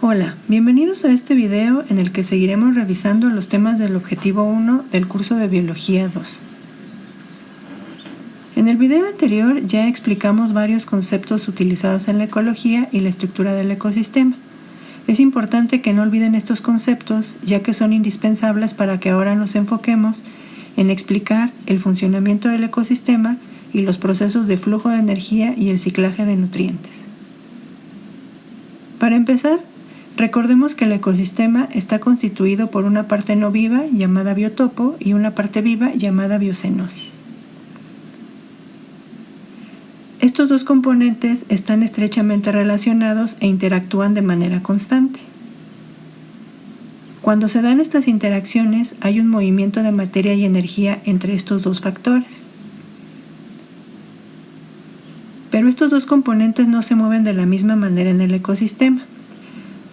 Hola, bienvenidos a este video en el que seguiremos revisando los temas del objetivo 1 del curso de Biología 2. En el video anterior ya explicamos varios conceptos utilizados en la ecología y la estructura del ecosistema. Es importante que no olviden estos conceptos, ya que son indispensables para que ahora nos enfoquemos en explicar el funcionamiento del ecosistema y los procesos de flujo de energía y el ciclaje de nutrientes. Para empezar, recordemos que el ecosistema está constituido por una parte no viva llamada biotopo y una parte viva llamada biocenosis. Estos dos componentes están estrechamente relacionados e interactúan de manera constante. Cuando se dan estas interacciones, hay un movimiento de materia y energía entre estos dos factores. Pero estos dos componentes no se mueven de la misma manera en el ecosistema.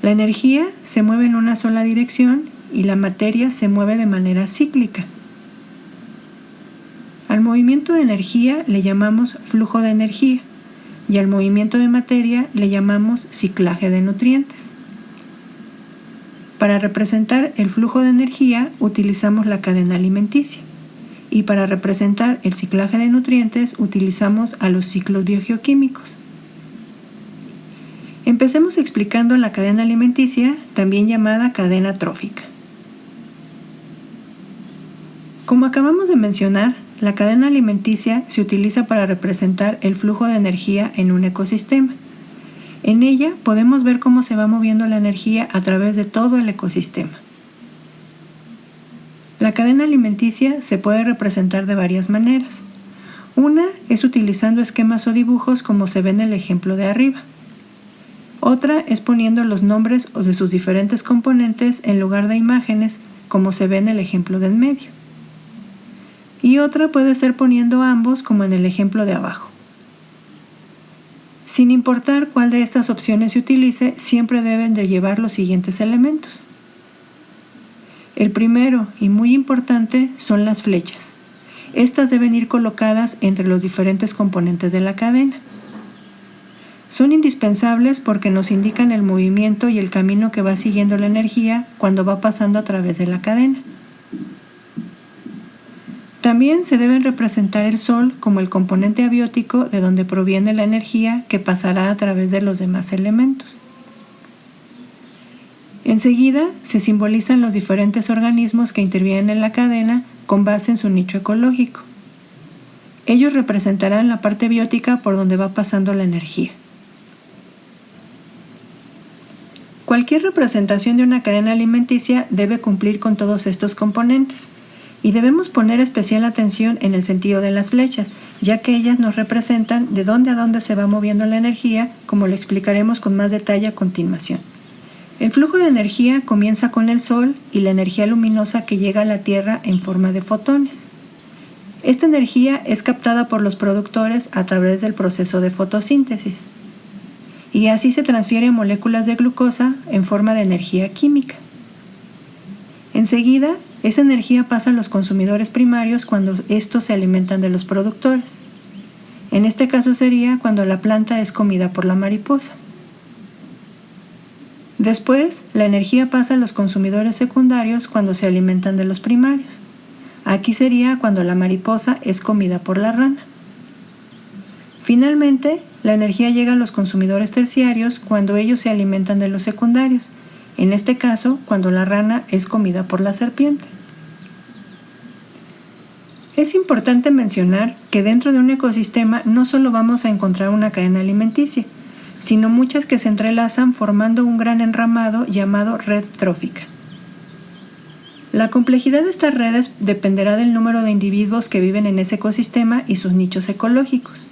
La energía se mueve en una sola dirección y la materia se mueve de manera cíclica. Al movimiento de energía le llamamos flujo de energía y al movimiento de materia le llamamos ciclaje de nutrientes. Para representar el flujo de energía utilizamos la cadena alimenticia y para representar el ciclaje de nutrientes utilizamos a los ciclos biogeoquímicos. Empecemos explicando la cadena alimenticia, también llamada cadena trófica. Como acabamos de mencionar, la cadena alimenticia se utiliza para representar el flujo de energía en un ecosistema. En ella podemos ver cómo se va moviendo la energía a través de todo el ecosistema. La cadena alimenticia se puede representar de varias maneras. Una es utilizando esquemas o dibujos como se ve en el ejemplo de arriba. Otra es poniendo los nombres de sus diferentes componentes en lugar de imágenes, como se ve en el ejemplo de en medio. Y otra puede ser poniendo ambos, como en el ejemplo de abajo. Sin importar cuál de estas opciones se utilice, siempre deben de llevar los siguientes elementos. El primero, y muy importante, son las flechas. Estas deben ir colocadas entre los diferentes componentes de la cadena. Son indispensables porque nos indican el movimiento y el camino que va siguiendo la energía cuando va pasando a través de la cadena. También se deben representar el Sol como el componente abiótico de donde proviene la energía que pasará a través de los demás elementos. Enseguida se simbolizan los diferentes organismos que intervienen en la cadena con base en su nicho ecológico. Ellos representarán la parte biótica por donde va pasando la energía. Cualquier representación de una cadena alimenticia debe cumplir con todos estos componentes. Y debemos poner especial atención en el sentido de las flechas, ya que ellas nos representan de dónde a dónde se va moviendo la energía, como lo explicaremos con más detalle a continuación. El flujo de energía comienza con el Sol y la energía luminosa que llega a la Tierra en forma de fotones. Esta energía es captada por los productores a través del proceso de fotosíntesis. Y así se transfiere a moléculas de glucosa en forma de energía química. Enseguida, esa energía pasa a los consumidores primarios cuando estos se alimentan de los productores. En este caso sería cuando la planta es comida por la mariposa. Después, la energía pasa a los consumidores secundarios cuando se alimentan de los primarios. Aquí sería cuando la mariposa es comida por la rana. Finalmente, la energía llega a los consumidores terciarios cuando ellos se alimentan de los secundarios. En este caso, cuando la rana es comida por la serpiente. Es importante mencionar que dentro de un ecosistema no solo vamos a encontrar una cadena alimenticia, sino muchas que se entrelazan formando un gran enramado llamado red trófica. La complejidad de estas redes dependerá del número de individuos que viven en ese ecosistema y sus nichos ecológicos.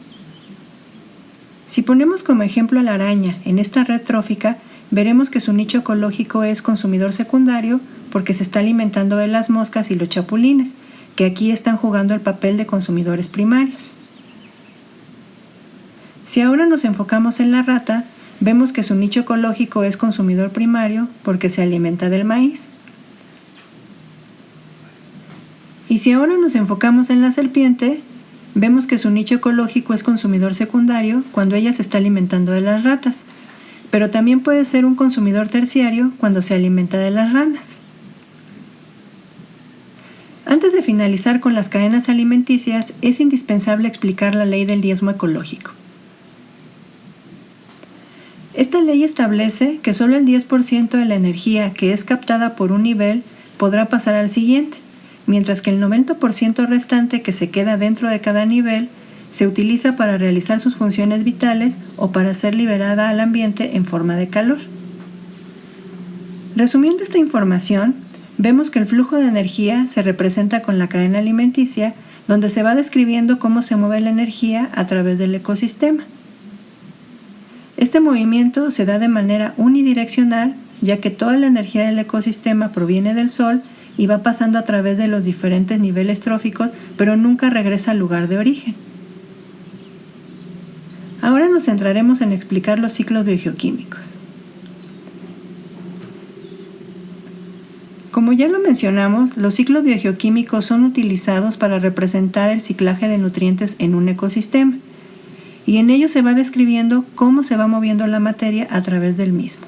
Si ponemos como ejemplo a la araña en esta red trófica, veremos que su nicho ecológico es consumidor secundario porque se está alimentando de las moscas y los chapulines, que aquí están jugando el papel de consumidores primarios. Si ahora nos enfocamos en la rata, vemos que su nicho ecológico es consumidor primario porque se alimenta del maíz. Y si ahora nos enfocamos en la serpiente, vemos que su nicho ecológico es consumidor secundario cuando ella se está alimentando de las ratas, pero también puede ser un consumidor terciario cuando se alimenta de las ranas. Antes de finalizar con las cadenas alimenticias, es indispensable explicar la ley del diezmo ecológico. Esta ley establece que solo el 10% de la energía que es captada por un nivel podrá pasar al siguiente, mientras que el 90% restante que se queda dentro de cada nivel se utiliza para realizar sus funciones vitales o para ser liberada al ambiente en forma de calor. Resumiendo esta información, vemos que el flujo de energía se representa con la cadena alimenticia, donde se va describiendo cómo se mueve la energía a través del ecosistema. Este movimiento se da de manera unidireccional, ya que toda la energía del ecosistema proviene del Sol y va pasando a través de los diferentes niveles tróficos, pero nunca regresa al lugar de origen. Ahora nos centraremos en explicar los ciclos biogeoquímicos. Como ya lo mencionamos, los ciclos biogeoquímicos son utilizados para representar el ciclaje de nutrientes en un ecosistema, y en ellos se va describiendo cómo se va moviendo la materia a través del mismo.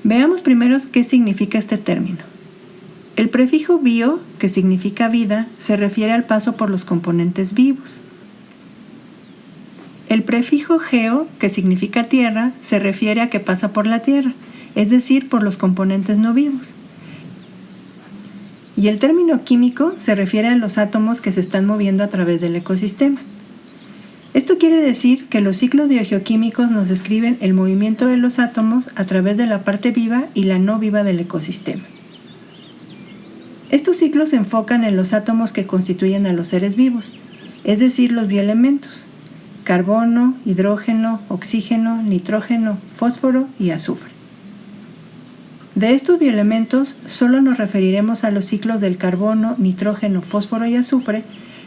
Veamos primero qué significa este término. El prefijo bio, que significa vida, se refiere al paso por los componentes vivos. El prefijo geo, que significa tierra, se refiere a que pasa por la tierra, es decir, por los componentes no vivos. Y el término químico se refiere a los átomos que se están moviendo a través del ecosistema. Esto quiere decir que los ciclos biogeoquímicos nos describen el movimiento de los átomos a través de la parte viva y la no viva del ecosistema. Estos ciclos se enfocan en los átomos que constituyen a los seres vivos, es decir, los bioelementos: carbono, hidrógeno, oxígeno, nitrógeno, fósforo y azufre. De estos bioelementos solo nos referiremos a los ciclos del carbono, nitrógeno, fósforo y azufre,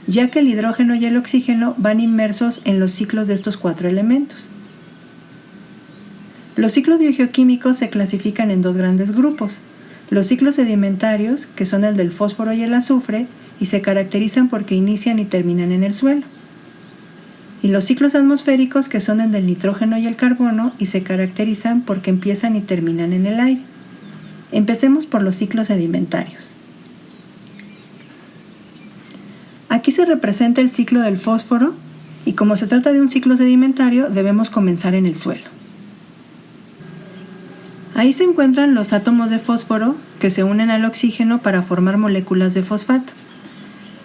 ya que el hidrógeno y el oxígeno van inmersos en los ciclos de estos 4 elementos. Los ciclos biogeoquímicos se clasifican en 2 grandes grupos: los ciclos sedimentarios, que son el del fósforo y el azufre, y se caracterizan porque inician y terminan en el suelo; y los ciclos atmosféricos, que son el del nitrógeno y el carbono, y se caracterizan porque empiezan y terminan en el aire. Empecemos por los ciclos sedimentarios. Aquí se representa el ciclo del fósforo, y como se trata de un ciclo sedimentario, debemos comenzar en el suelo. Ahí se encuentran los átomos de fósforo que se unen al oxígeno para formar moléculas de fosfato.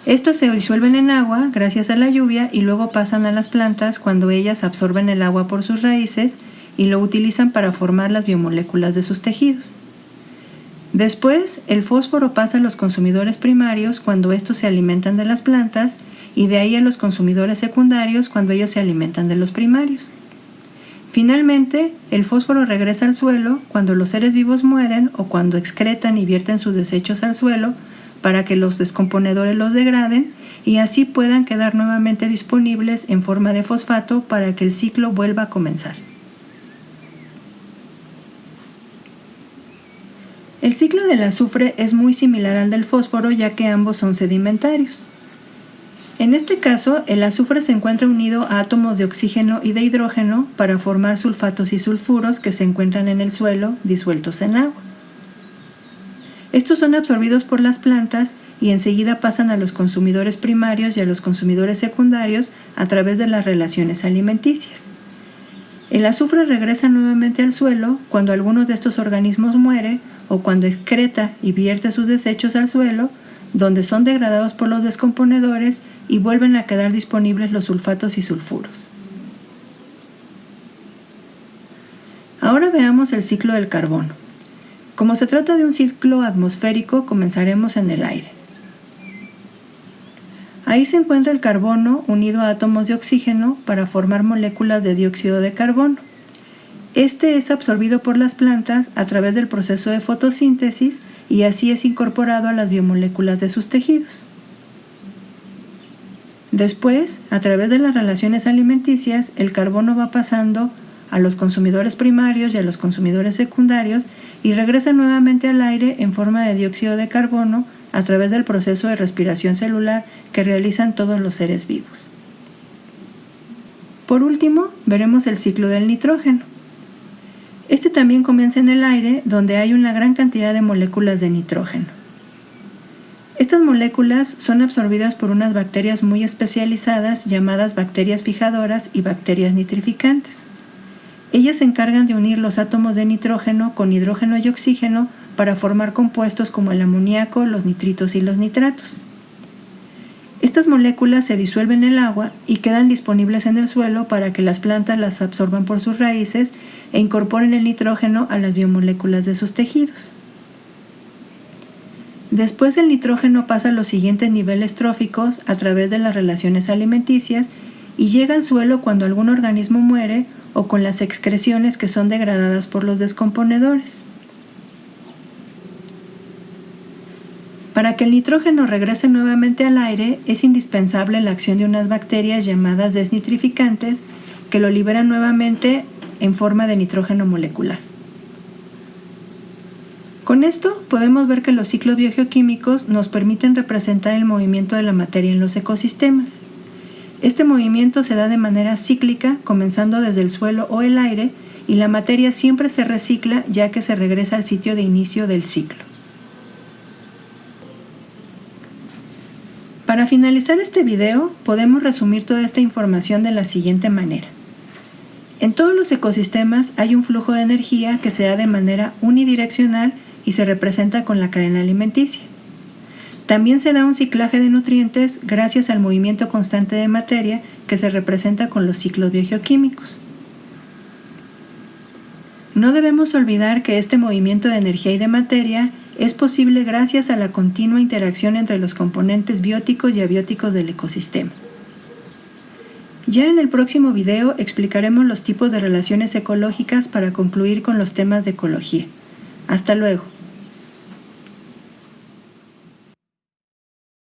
Estas se disuelven en agua gracias a la lluvia y luego pasan a las plantas cuando ellas absorben el agua por sus raíces y lo utilizan para formar las biomoléculas de sus tejidos. Después, el fósforo pasa a los consumidores primarios cuando estos se alimentan de las plantas, y de ahí a los consumidores secundarios cuando ellos se alimentan de los primarios. Finalmente, el fósforo regresa al suelo cuando los seres vivos mueren o cuando excretan y vierten sus desechos al suelo para que los descomponedores los degraden y así puedan quedar nuevamente disponibles en forma de fosfato para que el ciclo vuelva a comenzar. El ciclo del azufre es muy similar al del fósforo, ya que ambos son sedimentarios. En este caso, el azufre se encuentra unido a átomos de oxígeno y de hidrógeno para formar sulfatos y sulfuros que se encuentran en el suelo disueltos en agua. Estos son absorbidos por las plantas y enseguida pasan a los consumidores primarios y a los consumidores secundarios a través de las relaciones alimenticias. El azufre regresa nuevamente al suelo cuando alguno de estos organismos muere o cuando excreta y vierte sus desechos al suelo, donde son degradados por los descomponedores y vuelven a quedar disponibles los sulfatos y sulfuros. Ahora veamos el ciclo del carbono. Como se trata de un ciclo atmosférico, comenzaremos en el aire. Ahí se encuentra el carbono unido a átomos de oxígeno para formar moléculas de dióxido de carbono. Este es absorbido por las plantas a través del proceso de fotosíntesis y así es incorporado a las biomoléculas de sus tejidos. Después, a través de las relaciones alimenticias, el carbono va pasando a los consumidores primarios y a los consumidores secundarios y regresa nuevamente al aire en forma de dióxido de carbono a través del proceso de respiración celular que realizan todos los seres vivos. Por último, veremos el ciclo del nitrógeno. Este también comienza en el aire, donde hay una gran cantidad de moléculas de nitrógeno. Estas moléculas son absorbidas por unas bacterias muy especializadas llamadas bacterias fijadoras y bacterias nitrificantes. Ellas se encargan de unir los átomos de nitrógeno con hidrógeno y oxígeno para formar compuestos como el amoníaco, los nitritos y los nitratos. Estas moléculas se disuelven en el agua y quedan disponibles en el suelo para que las plantas las absorban por sus raíces e incorporen el nitrógeno a las biomoléculas de sus tejidos. Después el nitrógeno pasa a los siguientes niveles tróficos a través de las relaciones alimenticias y llega al suelo cuando algún organismo muere o con las excreciones que son degradadas por los descomponedores. Para que el nitrógeno regrese nuevamente al aire, es indispensable la acción de unas bacterias llamadas desnitrificantes que lo liberan nuevamente en forma de nitrógeno molecular. Con esto podemos ver que los ciclos biogeoquímicos nos permiten representar el movimiento de la materia en los ecosistemas. Este movimiento se da de manera cíclica, comenzando desde el suelo o el aire, y la materia siempre se recicla ya que se regresa al sitio de inicio del ciclo. Para finalizar este video, podemos resumir toda esta información de la siguiente manera. En todos los ecosistemas hay un flujo de energía que se da de manera unidireccional y se representa con la cadena alimenticia. También se da un ciclaje de nutrientes gracias al movimiento constante de materia que se representa con los ciclos biogeoquímicos. No debemos olvidar que este movimiento de energía y de materia es posible gracias a la continua interacción entre los componentes bióticos y abióticos del ecosistema. Ya en el próximo video explicaremos los tipos de relaciones ecológicas para concluir con los temas de ecología. Hasta luego.